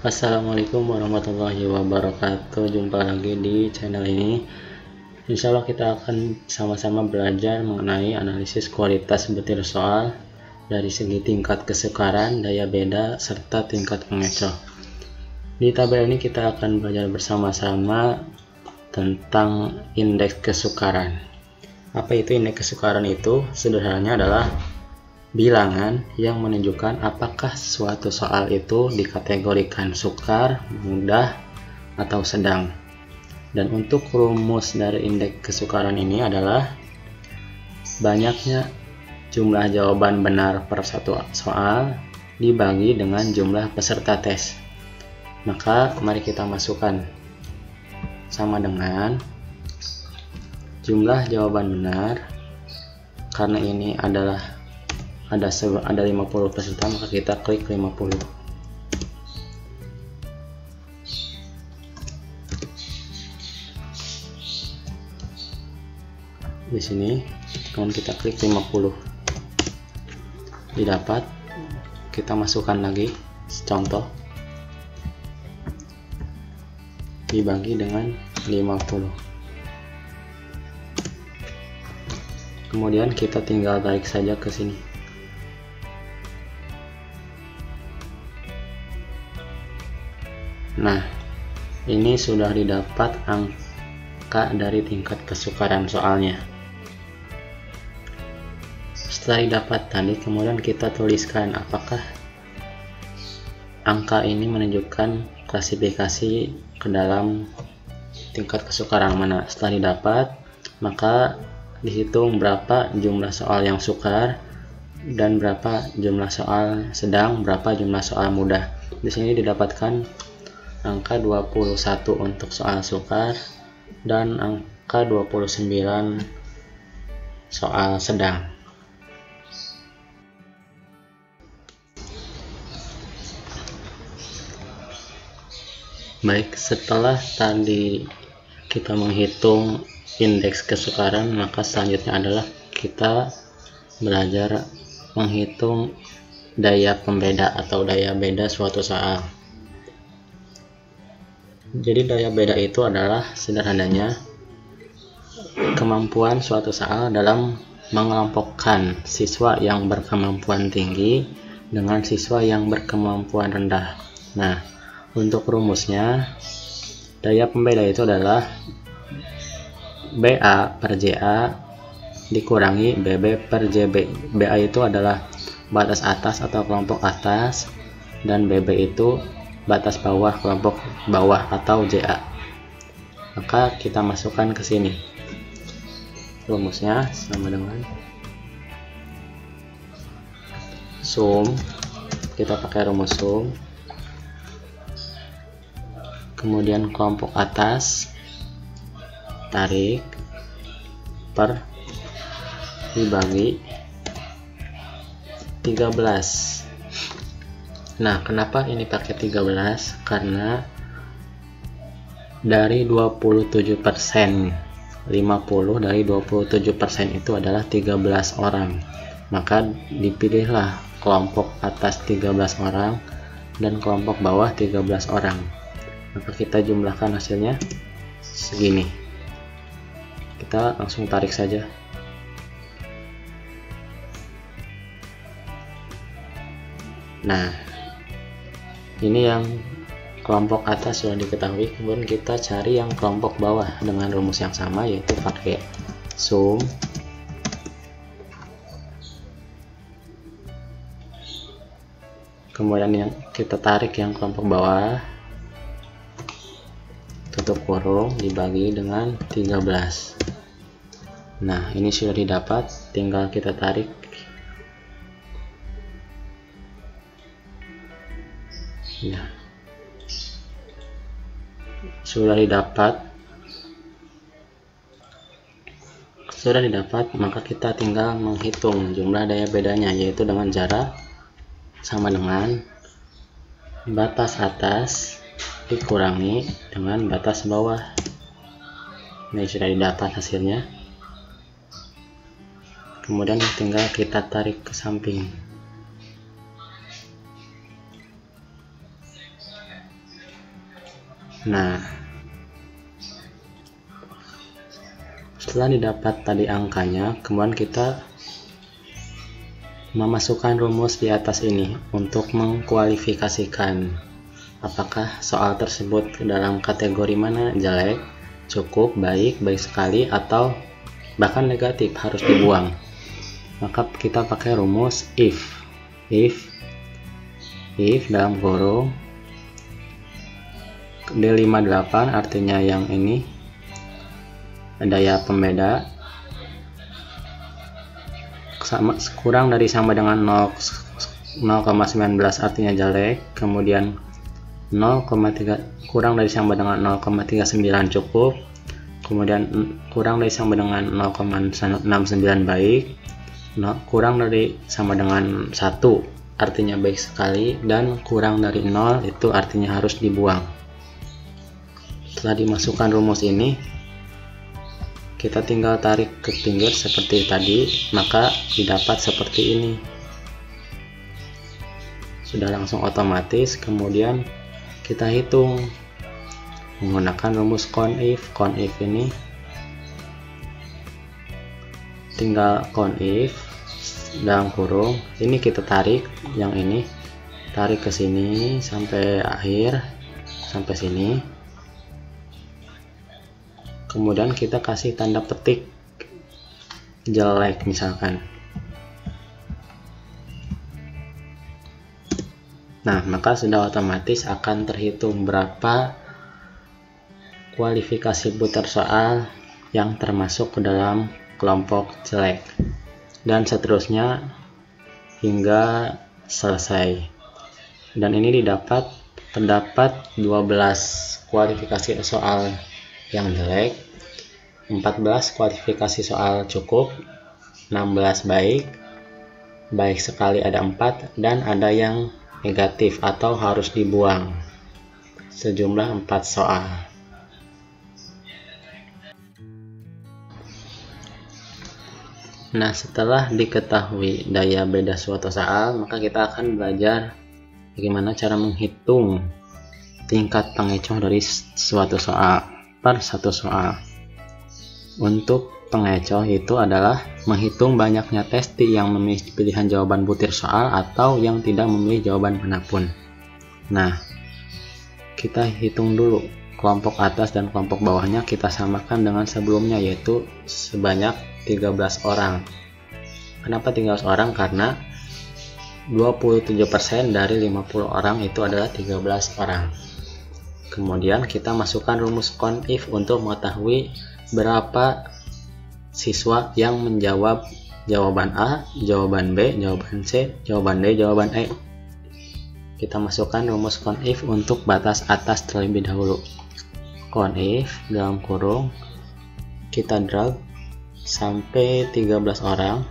Assalamualaikum warahmatullahi wabarakatuh. Jumpa lagi di channel ini. Insya Allah kita akan sama-sama belajar mengenai analisis kualitas butir soal dari segi tingkat kesukaran, daya beda, serta tingkat pengecoh. Di tabel ini kita akan belajar bersama-sama tentang indeks kesukaran. Apa itu indeks kesukaran itu? Sederhananya adalah bilangan yang menunjukkan apakah suatu soal itu dikategorikan sukar, mudah, atau sedang. Dan untuk rumus dari indeks kesukaran ini adalah banyaknya jumlah jawaban benar per satu soal dibagi dengan jumlah peserta tes. Maka mari kita masukkan sama dengan jumlah jawaban benar, karena ini adalah ada 50 peserta, maka kita klik 50. Di sini kemudian kita klik 50, didapat. Kita masukkan lagi contoh, dibagi dengan 50. Kemudian kita tinggal tarik saja ke sini. Nah, ini sudah didapat angka dari tingkat kesukaran soalnya. Setelah didapat tadi, kemudian kita tuliskan apakah angka ini menunjukkan klasifikasi ke dalam tingkat kesukaran mana. Setelah didapat, maka dihitung berapa jumlah soal yang sukar dan berapa jumlah soal sedang, berapa jumlah soal mudah. Di sini didapatkan angka 21 untuk soal sukar dan angka 29 soal sedang. Baik, setelah tadi kita menghitung indeks kesukaran, maka selanjutnya adalah kita belajar menghitung daya pembeda atau daya beda suatu soal. Jadi daya beda itu adalah sederhananya kemampuan suatu soal dalam mengelompokkan siswa yang berkemampuan tinggi dengan siswa yang berkemampuan rendah. Nah, untuk rumusnya, daya pembeda itu adalah BA per JA dikurangi BB per JB. BA itu adalah batas atas atau kelompok atas, dan BB itu batas bawah kelompok bawah atau JA. Maka kita masukkan ke sini. Rumusnya sama dengan sum. Kita pakai rumus sum. Kemudian kelompok atas tarik per dibagi 13. Nah, kenapa ini pakai 13? Karena dari 27%, 50 dari 27% itu adalah 13 orang. Maka dipilihlah kelompok atas 13 orang dan kelompok bawah 13 orang. Maka kita jumlahkan hasilnya segini. Kita langsung tarik saja. Nah, ini yang kelompok atas sudah diketahui. Kemudian kita cari yang kelompok bawah dengan rumus yang sama, yaitu pakai sum kemudian yang kita tarik yang kelompok bawah, tutup kurung, dibagi dengan 13. Nah, ini sudah didapat, tinggal kita tarik. Ya, sudah didapat, maka kita tinggal menghitung jumlah daya bedanya, yaitu dengan cara sama dengan batas atas dikurangi dengan batas bawah. Ini sudah didapat hasilnya. Kemudian tinggal kita tarik ke samping. Nah, setelah didapat tadi angkanya, kemudian kita memasukkan rumus di atas ini untuk mengkualifikasikan apakah soal tersebut dalam kategori mana, jelek, cukup, baik, baik sekali, atau bahkan negatif, harus dibuang. Maka kita pakai rumus if dalam kurung D58, artinya yang ini daya pembeda kurang dari sama dengan 0,19 artinya jelek, kemudian 0,3 kurang dari sama dengan 0,39 cukup, kemudian kurang dari sama dengan 0,69 baik, kurang dari sama dengan 1 artinya baik sekali, dan kurang dari 0 itu artinya harus dibuang. Setelah dimasukkan rumus ini, kita tinggal tarik ke pinggir seperti tadi, maka didapat seperti ini. Sudah langsung otomatis. Kemudian kita hitung menggunakan rumus CONIF. CONIF ini tinggal CONIF dalam kurung, ini kita tarik, yang ini tarik ke sini sampai akhir, sampai sini. Kemudian kita kasih tanda petik jelek misalkan. Nah, maka sudah otomatis akan terhitung berapa kualifikasi putar soal yang termasuk ke dalam kelompok jelek, dan seterusnya hingga selesai. Dan ini terdapat 12 kualifikasi soal yang jelek, 14 kualifikasi soal cukup, 16 baik, baik sekali ada 4, dan ada yang negatif atau harus dibuang, sejumlah 4 soal. Nah, setelah diketahui daya beda suatu soal, maka kita akan belajar bagaimana cara menghitung tingkat pengecoh dari suatu soal per satu soal. Untuk pengecoh itu adalah menghitung banyaknya testi yang memilih pilihan jawaban butir soal atau yang tidak memilih jawaban manapun. Nah, kita hitung dulu kelompok atas dan kelompok bawahnya, kita samakan dengan sebelumnya, yaitu sebanyak 13 orang. Kenapa 13 orang? Karena 27% dari 50 orang itu adalah 13 orang. Kemudian kita masukkan rumus CONIF untuk mengetahui berapa siswa yang menjawab jawaban A, jawaban B, jawaban C, jawaban D, jawaban E. Kita masukkan rumus CONIF untuk batas atas terlebih dahulu. CONIF dalam kurung, kita drag sampai 13 orang,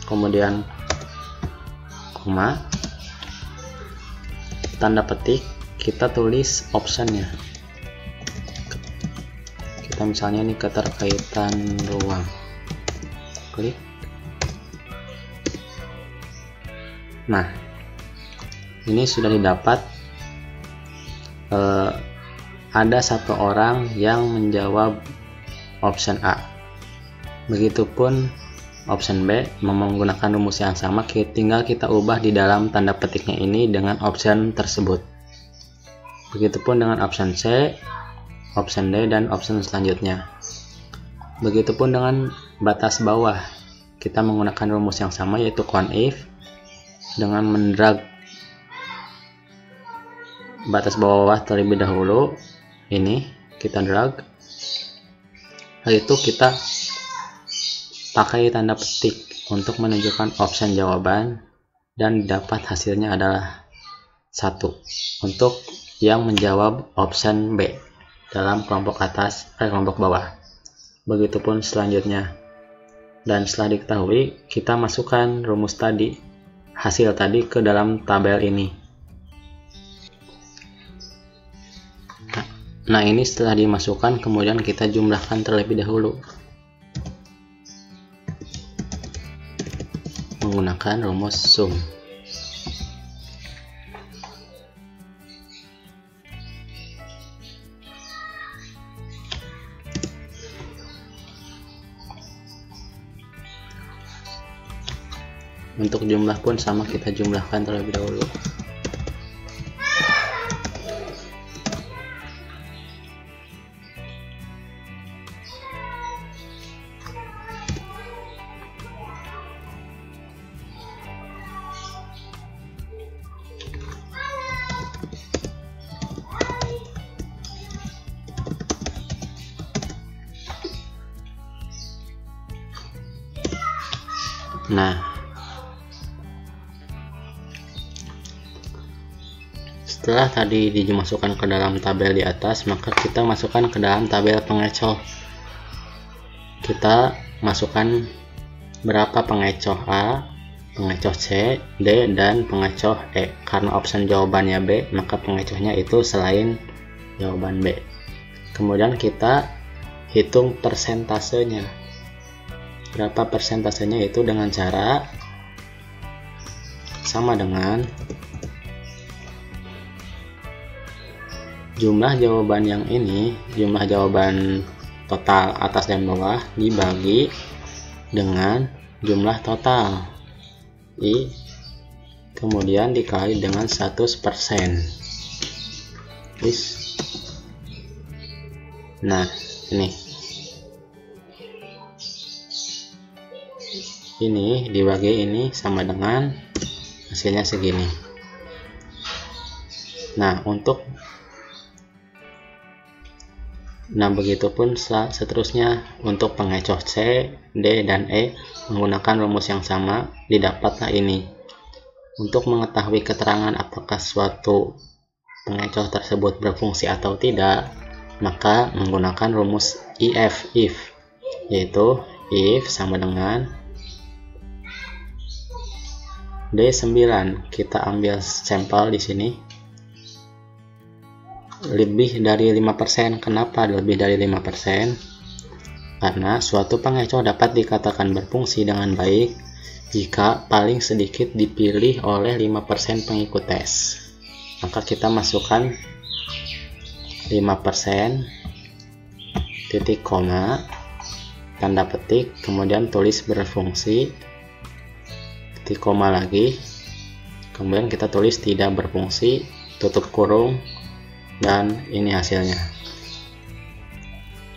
kemudian koma, tanda petik, kita tulis optionnya. Kita misalnya ini keterkaitan ruang, klik. Nah, ini sudah didapat ada satu orang yang menjawab option A. Begitupun option B menggunakan rumus yang sama, tinggal kita ubah di dalam tanda petiknya ini dengan option tersebut. Begitupun dengan option C, option D, dan option selanjutnya. Begitupun dengan batas bawah, kita menggunakan rumus yang sama, yaitu CONIF, dengan mendrag batas bawah terlebih dahulu. Ini kita drag, lalu itu kita pakai tanda petik untuk menunjukkan option jawaban, dan dapat hasilnya adalah 1 untuk yang menjawab option B dalam kelompok atas kelompok bawah. Begitupun selanjutnya. Dan setelah diketahui, kita masukkan rumus tadi, hasil tadi, ke dalam tabel ini. Nah, ini setelah dimasukkan, kemudian kita jumlahkan terlebih dahulu menggunakan rumus sum. Untuk jumlah pun sama, kita jumlahkan terlebih dahulu. Nah, setelah tadi dimasukkan ke dalam tabel di atas, maka kita masukkan ke dalam tabel pengecoh. Kita masukkan berapa pengecoh A, pengecoh C, D, dan pengecoh E. Karena option jawabannya B, maka pengecohnya itu selain jawaban B. Kemudian kita hitung persentasenya. Berapa persentasenya itu dengan cara sama dengan jumlah jawaban yang ini, jumlah jawaban total atas dan bawah dibagi dengan jumlah total I, kemudian dikali dengan 100%. Nah, ini dibagi ini sama dengan hasilnya segini. Begitupun seterusnya untuk pengecoh C, D, dan E menggunakan rumus yang sama, didapatlah ini. Untuk mengetahui keterangan apakah suatu pengecoh tersebut berfungsi atau tidak, maka menggunakan rumus if, yaitu if sama dengan D9. Kita ambil sampel di sini. Lebih dari 5%. Kenapa lebih dari 5%? Karena suatu pengecoh dapat dikatakan berfungsi dengan baik jika paling sedikit dipilih oleh 5% pengikut tes. Maka kita masukkan 5%, titik koma, tanda petik, kemudian tulis berfungsi, titik koma lagi, kemudian kita tulis tidak berfungsi, tutup kurung, dan ini hasilnya.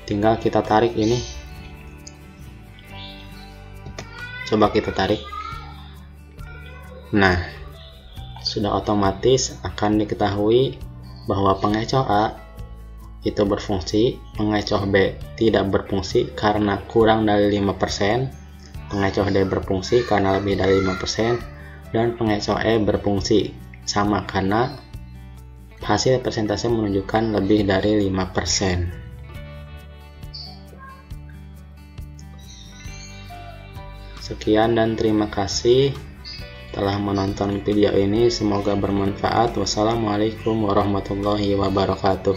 Tinggal kita tarik ini, coba kita tarik. Nah, sudah otomatis akan diketahui bahwa pengecoh A itu berfungsi, pengecoh B tidak berfungsi karena kurang dari 5%, pengecoh D berfungsi karena lebih dari 5%, dan pengecoh E berfungsi sama karena hasil persentase menunjukkan lebih dari 5%. Sekian dan terima kasih telah menonton video ini, semoga bermanfaat. Wassalamualaikum warahmatullahi wabarakatuh.